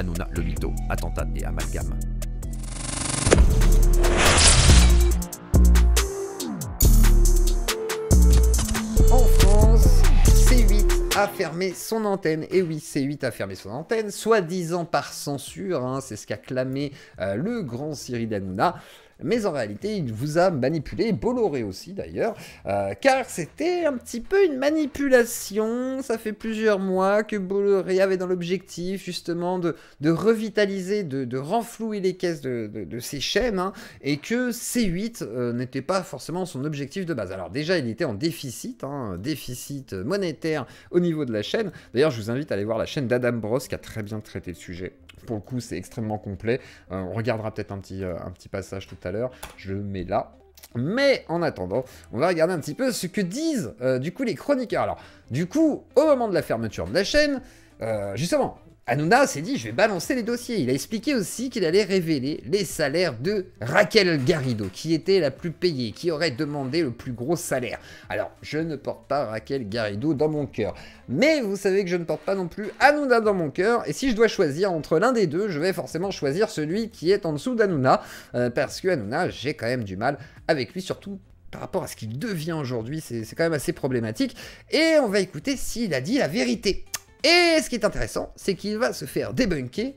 Hanouna, le mytho, attentat et amalgame. En France, C8 a fermé son antenne. Et oui, C8 a fermé son antenne, soi-disant par censure, hein, c'est ce qu'a clamé le grand Cyril Hanouna. Mais en réalité, il vous a manipulé, Bolloré aussi d'ailleurs, car c'était un petit peu une manipulation. Ça fait plusieurs mois que Bolloré avait dans l'objectif justement de revitaliser, de renflouer les caisses de ses chaînes, hein, et que C8 n'était pas forcément son objectif de base. Alors déjà, il était en déficit, hein, déficit monétaire au niveau de la chaîne. D'ailleurs, je vous invite à aller voir la chaîne d'Adam Bros qui a très bien traité le sujet. Pour le coup, c'est extrêmement complet. On regardera peut-être un petit passage tout à l'heure. Je le mets là. Mais en attendant, on va regarder un petit peu ce que disent du coup les chroniqueurs. Alors, du coup, au moment de la fermeture de la chaîne, justement, Hanouna s'est dit, je vais balancer les dossiers. Il a expliqué aussi qu'il allait révéler les salaires de Raquel Garrido, qui était la plus payée, qui aurait demandé le plus gros salaire. Alors, je ne porte pas Raquel Garrido dans mon cœur. Mais vous savez que je ne porte pas non plus Hanouna dans mon cœur. Et si je dois choisir entre l'un des deux, je vais forcément choisir celui qui est en dessous d'Hanouna. Parce que Hanouna, j'ai quand même du mal avec lui, surtout par rapport à ce qu'il devient aujourd'hui. C'est quand même assez problématique. Et on va écouter s'il a dit la vérité. Et ce qui est intéressant, c'est qu'il va se faire débunker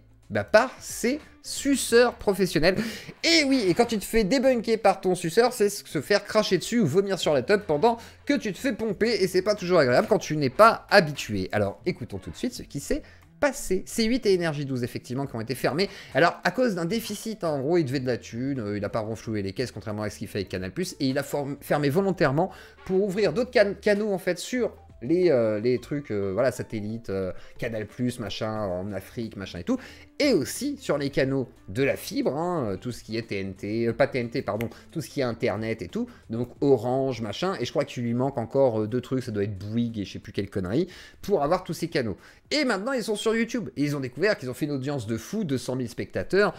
par ses suceurs professionnels. Et oui, et quand tu te fais débunker par ton suceur, c'est se faire cracher dessus ou vomir sur la tub pendant que tu te fais pomper, et c'est pas toujours agréable quand tu n'es pas habitué. Alors écoutons tout de suite ce qui s'est passé. C8 et Énergie 12 effectivement qui ont été fermés. Alors à cause d'un déficit, en gros il devait de la thune, il n'a pas renfloué les caisses contrairement à ce qu'il fait avec Canal+, et il a fermé volontairement pour ouvrir d'autres canaux en fait sur les trucs, voilà, satellites, Canal+, machin, en Afrique, machin et tout, et aussi sur les canaux de la fibre, hein, tout ce qui est TNT, pas TNT, pardon, tout ce qui est Internet et tout, donc Orange, machin, et je crois qu'il lui manque encore deux trucs, ça doit être Bouygues et je sais plus quelle connerie, pour avoir tous ces canaux. Et maintenant, ils sont sur YouTube, et ils ont découvert qu'ils ont fait une audience de fou, 200 000 spectateurs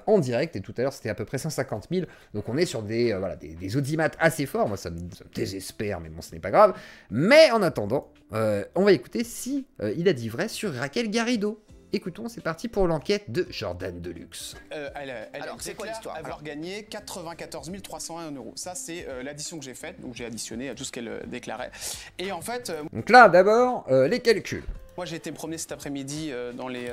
en direct, et tout à l'heure, c'était à peu près 150 000, donc on est sur des, voilà, des audimat assez forts, moi ça me désespère, mais bon, ce n'est pas grave, mais en attendant, on va écouter si il a dit vrai sur Raquel Garrido. Écoutons, c'est parti pour l'enquête de Jordan Deluxe. Alors, c'est quoi l'histoire? Avoir gagné 94 301 €. Ça, c'est l'addition que j'ai faite. Donc, j'ai additionné tout ce qu'elle déclarait. Et en fait... donc là, d'abord, les calculs. Moi, j'ai été me promener cet après-midi dans les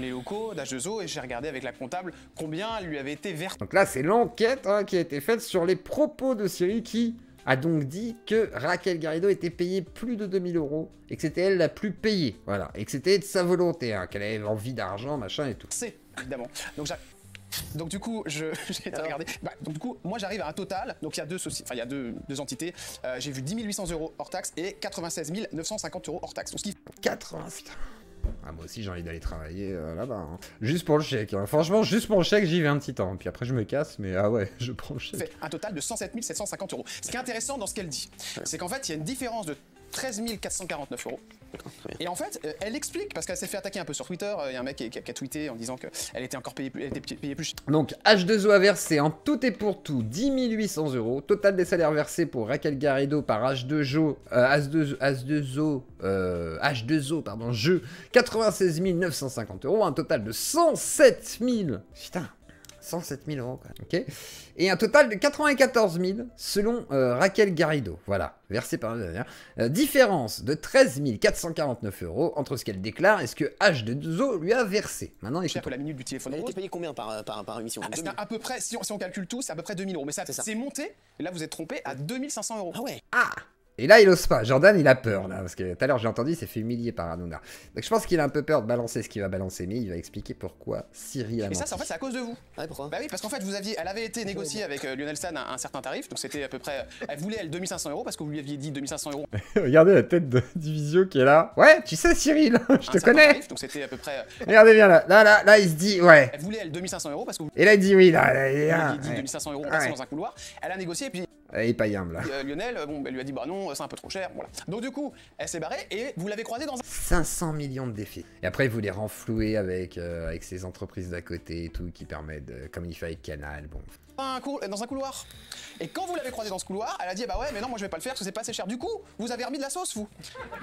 locaux d'H2O et j'ai regardé avec la comptable combien lui avait été versé. Donc là, c'est l'enquête qui a été faite sur les propos de Cyril qui a donc dit que Raquel Garrido était payée plus de 2000 € et que c'était elle la plus payée, voilà, et que c'était de sa volonté, hein, qu'elle avait envie d'argent, machin et tout. C'est évidemment. Donc du coup, j'ai été regarder. Donc du coup, moi j'arrive à un total. Donc il y a il y a deux entités. J'ai vu 10 800 € hors taxe et 96 950 € hors taxe. Donc ce qui 80. Ah, moi aussi j'ai envie d'aller travailler là-bas. Hein. Juste pour le chèque. Hein. Franchement, juste pour le chèque, j'y vais un petit temps. Puis après, je me casse, mais ah ouais, je prends le chèque. Fait un total de 107 750 €. Ce qui est intéressant dans ce qu'elle dit, c'est qu'en fait, il y a une différence de 13 449 €. Et en fait, elle explique, parce qu'elle s'est fait attaquer un peu sur Twitter, il y a un mec qui a tweeté en disant qu'elle était encore payée plus. Donc H2O a versé en tout et pour tout 10 800 €. Total des salaires versés pour Raquel Garrido par H2O, pardon, 96 950 €. Un total de 107 000. Putain. 107 000 €, quoi. Ok. Et un total de 94 000 selon Raquel Garrido. Voilà, versé par la dernière. Différence de 13 449 € entre ce qu'elle déclare et ce que H2O lui a versé. Maintenant, cher que la minute du téléphone. Elle était payée combien par émission? C'est à peu près, si on calcule tout, c'est à peu près 2000 €. Mais ça, c'est monté, et là vous êtes trompé, à 2500 €. Ah ouais. Ah. Et là, il ose pas. Jordan, il a peur, là. Parce que tout à l'heure, j'ai entendu, il s'est fait humilier par Hanouna. Donc, je pense qu'il a un peu peur de balancer ce qu'il va balancer, mais il va expliquer pourquoi Cyril a menti. Et ça, en fait, c'est à cause de vous. Ah, pourquoi? Bah oui, parce qu'en fait, elle avait été négociée avec Lionel Stan un certain tarif. Donc, c'était à peu près. Elle voulait, 2500 € parce que vous lui aviez dit 2500 €. Regardez la tête de Divisio qui est là. Ouais, tu sais, Cyril, je te connais. Tarif, donc, c'était à peu près. Regardez bien là. Là, il se dit, ouais. Elle voulait, 2500 € parce que vous Et là, il dit oui, là. lui aviez dit 2500 € en passant dans un couloir. Elle a négocié et puis. Et pas Yam, là. Lionel, bon, elle lui a dit bah non, c'est un peu trop cher, voilà. Donc du coup, elle s'est barrée et vous l'avez croisée dans un... 500 millions de défis. Et après, il voulait renflouer avec ses entreprises d'à côté et tout, qui permettent, comme il fait avec Canal, bon. Dans un couloir. Et quand vous l'avez croisée dans ce couloir, elle a dit bah ouais mais non moi je vais pas le faire parce que c'est pas assez cher. Du coup, vous avez remis de la sauce vous.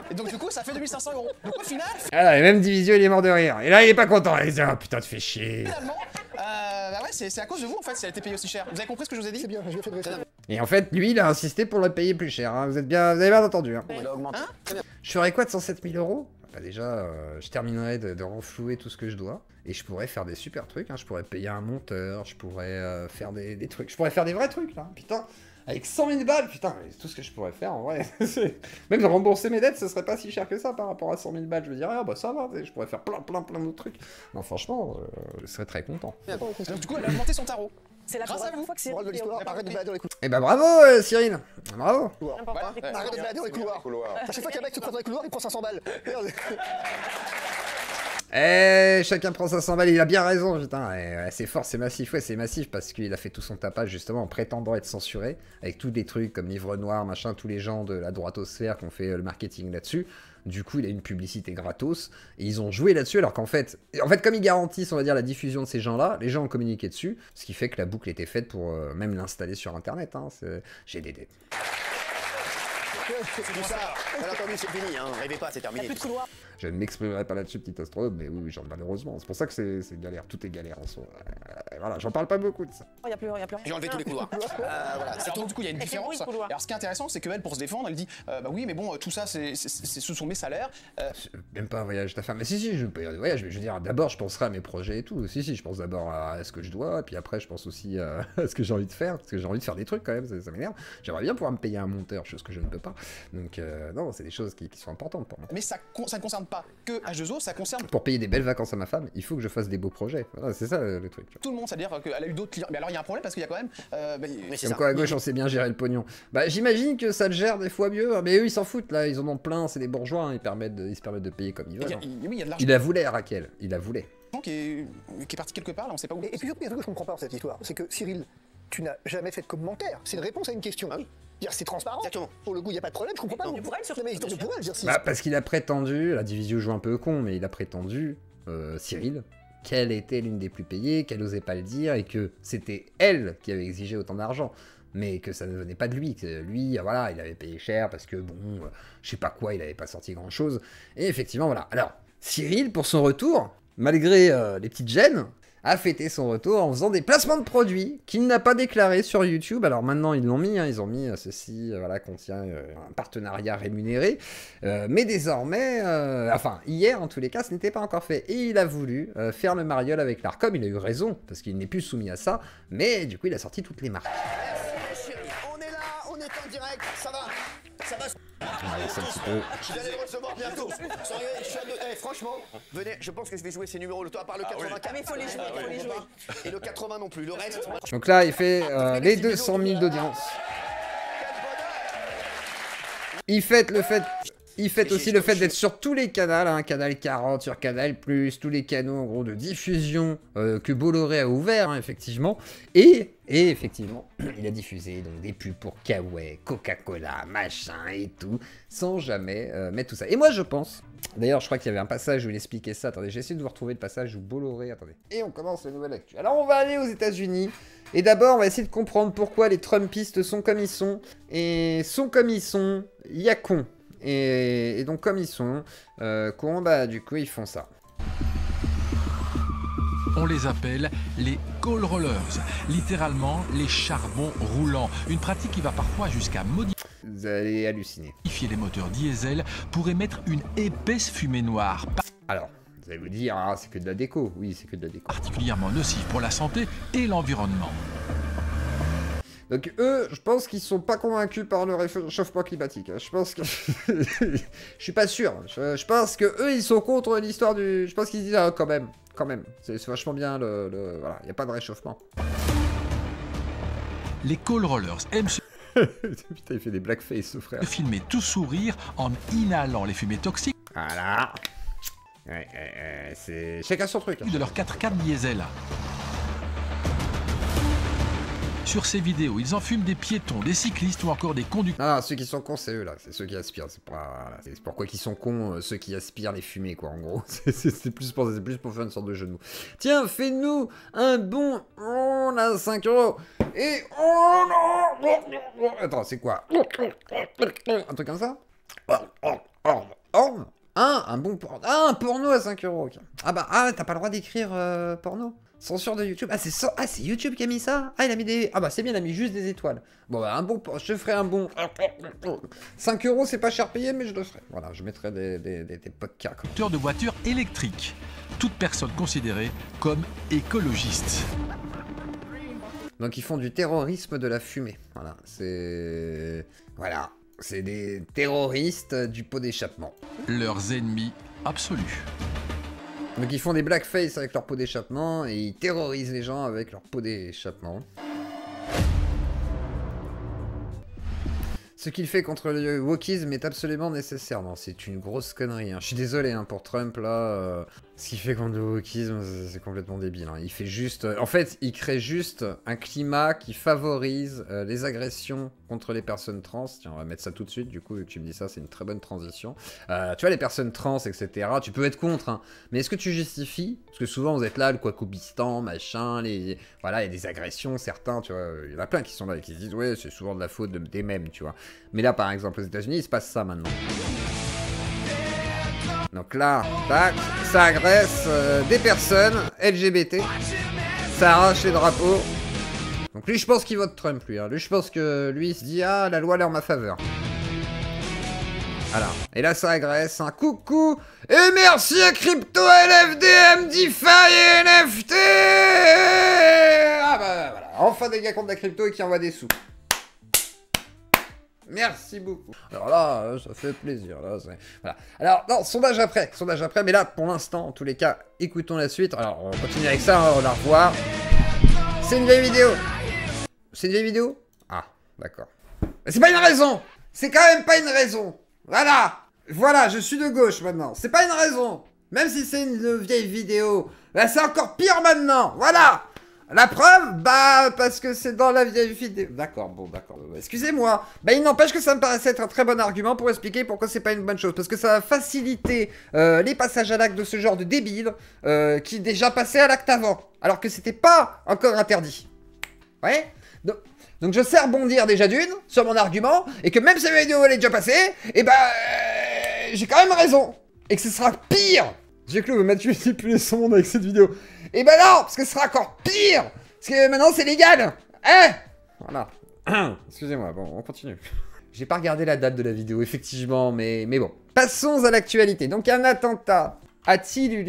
Et donc du coup ça fait 2500 €. Donc au final, Ah, et même Divisio, il est mort de rire. Et là, il est pas content. Il dit, ah putain, tu fais chier. finalement, bah ouais c'est à cause de vous en fait si elle a été payée aussi cher. Vous avez compris ce que je vous ai dit? C'est bien, je vais faire de ça. Et en fait, lui, il a insisté pour le payer plus cher. Hein. Vous avez bien entendu. Hein. On l'a augmenté. Hein? Très bien. Je ferais quoi de 107 000 €? Bah déjà, je terminerai de renflouer tout ce que je dois. Et je pourrais faire des super trucs. Hein. Je pourrais payer un monteur. Je pourrais faire des trucs. Je pourrais faire des vrais trucs, là. Putain, avec 100 000 balles, putain, tout ce que je pourrais faire, en vrai. Même de rembourser mes dettes, ce serait pas si cher que ça par rapport à 100 000 balles. Je me dirais, ah bah ça va, je pourrais faire plein d'autres trucs. Non, franchement, je serais très content. Donc du coup elle a augmenté son tarot. C'est la Grâce à vous. fois que c'est Moral de l'histoire, arrête de te balader dans les couloirs. Eh bah bravo, Cyril. Bravo. Voilà. Arrête de te balader dans les couloirs. À chaque fois qu'un mec se croise dans les couloirs, il prend 500 balles. Merde. Eh, chacun prend 500 balles, il a bien raison, putain, c'est fort, c'est massif, ouais, c'est massif, parce qu'il a fait tout son tapage, justement, en prétendant être censuré, avec tous des trucs comme Livre Noir, machin, tous les gens de la droitosphère qui ont fait le marketing là-dessus. Du coup, il a une publicité gratos, et ils ont joué là-dessus, alors qu'en fait, comme ils garantissent, on va dire, la diffusion de ces gens-là, les gens ont communiqué dessus, ce qui fait que la boucle était faite pour même l'installer sur Internet, hein, GDD. C'est tout ça. Bien entendu, c'est fini, hein. Rêvez pas, c'est terminé. plus de couloir. Je ne m'exprimerai pas là-dessus, petit astronome, mais oui, genre, malheureusement, c'est pour ça que c'est galère, tout est galère en soi. Voilà, j'en parle pas beaucoup de ça. Il n'y a plus rien. J'ai enlevé tous les couloirs. Voilà. Alors donc du coup il y a une Elle fait bruit, différence. le couloir. Alors ce qui est intéressant c'est qu'elle pour se défendre elle dit bah oui mais bon tout ça ce sont mes salaires. Même pas un voyage ta femme. Mais si, je peux y aller de voyage, mais je veux dire, d'abord, je penserai à mes projets et tout. Si, je pense d'abord à ce que je dois, et puis après, je pense aussi à ce que j'ai envie de faire, parce que j'ai envie de faire des trucs quand même, ça m'énerve. J'aimerais bien pouvoir me payer un monteur, chose que je ne peux pas. Donc, non, c'est des choses qui sont importantes pour moi. Mais ça ne concerne pas que H2O, ça concerne Pour payer des belles vacances à ma femme, il faut que je fasse des beaux projets. Voilà, c'est ça le truc. tout le monde, c'est-à-dire qu'elle a eu d'autres clients. Mais alors il y a un problème parce qu'il y a quand même. Mais c'est Comme ça. quoi à gauche on sait bien gérer le pognon. Bah j'imagine que ça le gère des fois mieux, mais eux ils s'en foutent là, ils en ont plein, c'est des bourgeois, hein, ils se permettent de payer comme ils veulent. Hein. oui, il y a de l'argent Il la voulait Raquel, il la voulait. qui est parti quelque part, là on sait pas où. Et puis surtout, il y a un truc que je comprends pas dans cette histoire, c'est que Cyril, tu n'as jamais fait de commentaire. C'est une réponse à une question. Ah oui. Dire, c'est transparent. Exactement. Pour le coup, il n'y a pas de problème, je comprends pas. Tant pour elle, surtout. Non, mais tant pour elle, dire si. Bah parce qu'il a prétendu, la division joue un peu con, mais il a prétendu, Cyril, qu'elle était l'une des plus payées, qu'elle osait pas le dire, et que c'était elle qui avait exigé autant d'argent. Mais que ça ne venait pas de lui, que lui, voilà, il avait payé cher parce que bon, je sais pas quoi, il avait pas sorti grand chose. Et effectivement, voilà. Alors, Cyril, pour son retour, malgré les petites gênes, a fêté son retour en faisant des placements de produits qu'il n'a pas déclarés sur YouTube. Alors maintenant ils l'ont mis, hein, ils ont mis ceci, voilà, contient un partenariat rémunéré. Mais désormais, enfin hier en tous les cas, ce n'était pas encore fait. Et il a voulu faire le mariole avec l'Arcom, il a eu raison, parce qu'il n'est plus soumis à ça. Mais du coup il a sorti toutes les marques. Merci chérie, on est là, on est en direct, ça va. Ça va. Allez, c'est un petit peu... Je vais aller le recevoir bientôt. Sérieux, je suis à deux. Eh, franchement, venez, je pense que je vais jouer ces numéros le temps à part le 84. Ah, mais faut les jouer, faut les jouer. Et le 80 non plus, le reste. Donc là il fait les 200 000 d'audience. Il fête aussi le fait d'être sur tous les canaux, hein, Canal 40, sur Canal+, tous les canaux en gros de diffusion que Bolloré a ouvert, hein, effectivement. Et effectivement, il a diffusé donc des pubs pour Kawaii, Coca-Cola, machin et tout, sans jamais mettre tout ça. Et moi je pense, d'ailleurs je crois qu'il y avait un passage où il expliquait ça, attendez, j'ai essayé de vous retrouver le passage où Bolloré, attendez. Et on commence la nouvelle actu. Alors on va aller aux États-Unis. Et d'abord, on va essayer de comprendre pourquoi les Trumpistes sont comme ils sont. Et sont comme ils sont, il y a con. Et donc comme ils sont, bah du coup ils font ça. On les appelle les coal rollers, littéralement les charbons roulants. Une pratique qui va parfois jusqu'à modifier Vous allez halluciner. les moteurs diesel pour émettre une épaisse fumée noire, Alors, vous allez vous dire, ah, c'est que de la déco. Oui, c'est que de la déco. particulièrement nocive pour la santé et l'environnement. Donc eux, je pense qu'ils sont pas convaincus par le réchauffement climatique. Je pense que... je suis pas sûr. Je pense que eux, ils sont contre l'histoire du... Je pense qu'ils disent, ah, quand même. C'est vachement bien Voilà, il n'y a pas de réchauffement. Les coal rollers aiment se Putain, il fait des blackface, ce frère. filmer tout sourire en inhalant les fumées toxiques Voilà. Ouais, c'est... Chacun son truc. Hein. de leur 4x4 diesel. Sur ces vidéos, ils enfument des piétons, des cyclistes ou encore des conducteurs. Ah, ceux qui sont cons, c'est eux là, c'est ceux qui aspirent. C'est pas... c'est pourquoi qu'ils sont cons, ceux qui aspirent les fumées, quoi, en gros. C'est plus pour faire une sorte de jeu de mots. Tiens, fais-nous un bon. On a 5 €. Et. Oh non. Attends, c'est quoi? Un truc comme ça? Un bon porno. Ah, un porno à 5 €. Okay. Ah bah, t'as pas le droit d'écrire porno? Censure de YouTube. Ah, c'est YouTube qui a mis ça? Ah, il a mis des... Ah bah, c'est bien, il a mis juste des étoiles. Bon, bah, je ferai un bon... 5 €, c'est pas cher payé, mais je le ferai. Voilà, je mettrai des podcasts. De voitures électriques. Toute personne considérée comme écologiste. Donc, ils font du terrorisme de la fumée. Voilà, c'est... Voilà. C'est des terroristes du pot d'échappement. Leurs ennemis absolus. Donc ils font des blackface avec leur pot d'échappement et ils terrorisent les gens avec leur pot d'échappement. Ce qu'il fait contre le wokisme est absolument nécessaire. Non, c'est une grosse connerie. Hein. Je suis désolé hein, pour Trump là. Ce qu'il fait contre le wokisme, c'est complètement débile. Hein. Il fait juste... en fait, il crée juste un climat qui favorise les agressions contre les personnes trans. Tiens, on va mettre ça tout de suite. Du coup, vu que tu me dis ça, c'est une très bonne transition. Tu vois, les personnes trans, etc. Tu peux être contre. Hein. Mais est-ce que tu justifies? Parce que souvent, vous êtes là, le Quacobistan, machin, les... Voilà, il y a des agressions, certains, tu vois. Il y en a plein qui sont là et qui se disent, ouais, c'est souvent de la faute des mêmes, tu vois. Mais là, par exemple, aux États-Unis, il se passe ça maintenant. Donc là, tac, ça agresse des personnes LGBT. Ça arrache les drapeaux. Donc lui, je pense qu'il vote Trump, lui. Hein. Lui, je pense que lui, il se dit, ah, la loi, elle est en ma faveur. Voilà. Et là, ça agresse. Un coucou. Et merci à Crypto, LFDM, DeFi et NFT. Ah bah voilà. Enfin des gars contre la crypto et qui envoient des sous. Merci beaucoup. Alors là, ça fait plaisir. Là, voilà. Alors, non, sondage après, mais là, pour l'instant, en tous les cas, écoutons la suite. Alors, on continue avec ça, on va la revoir. C'est une vieille vidéo. C'est une vieille vidéo? Ah, d'accord. Mais c'est pas une raison. C'est quand même pas une raison. Voilà. Voilà, je suis de gauche maintenant. C'est pas une raison. Même si c'est une vieille vidéo, bah, c'est encore pire maintenant. Voilà. La preuve, bah, parce que c'est dans la vieille vidéo. D'accord, bon, d'accord. Excusez-moi. Bah, il n'empêche que ça me paraissait être un très bon argument pour expliquer pourquoi c'est pas une bonne chose. Parce que ça va faciliter les passages à l'acte de ce genre de débile qui déjà passaient à l'acte avant. Alors que c'était pas encore interdit. Ouais. Donc je sais rebondir déjà d'une sur mon argument. Et que même si la vidéo elle est déjà passée, et bah, j'ai quand même raison. Et que ce sera pire. J'ai-Claude m'a multiplié son monde avec cette vidéo. Et ben non, parce que ce sera encore pire. Parce que maintenant c'est légal. Hein? Voilà. Excusez-moi, bon, on continue. J'ai pas regardé la date de la vidéo, effectivement, mais bon. Passons à l'actualité. Donc un attentat a-t-il eu lieu?